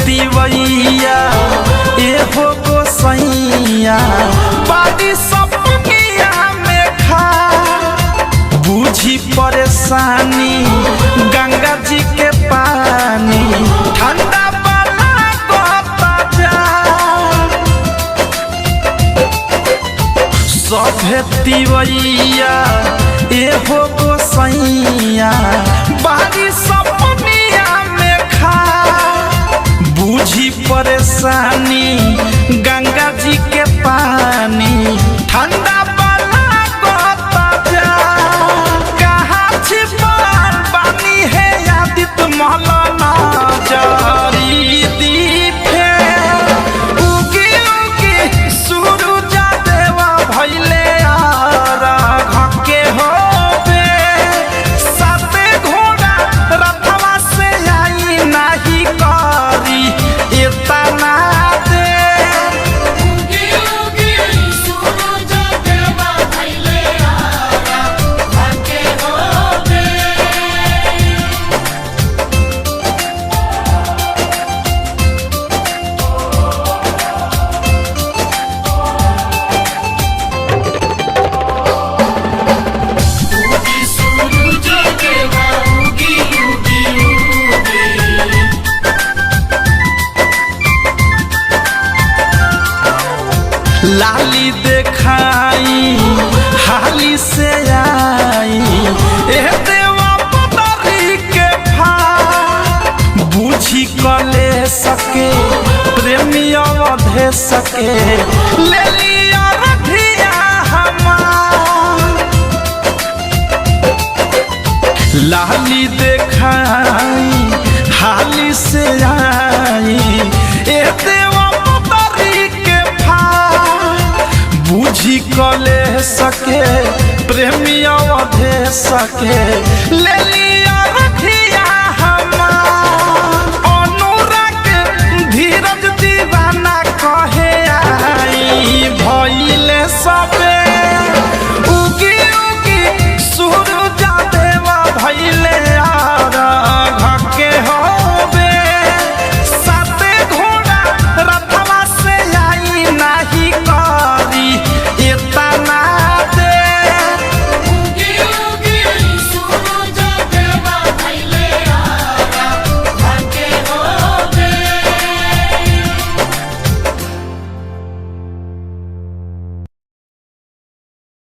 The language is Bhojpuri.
तिवैया एहो गोसैया बाड़ी सपनिया में खा बुझी परेशानी गंगा जी के पानी ठंडा वाला कहता जा सभे तिवैया एहो गोसैया बाड़ी सपनिया में खा बुझी परेशानी गंगा जी के पानी ठंडा वाला कहता जा कहाँ छिपल बानी है आदित महलना जारी दीपे उगी उगी सूरज देवा भइले लाली देखाई हाली से आई ए देवा पतरी के फा बुझी कले सके प्रेमी अवधे सके ले लिया रधिया हमार लाली देखाई हाली से आई ए देवा बुझी कले सके प्रेमी अवधे सके ले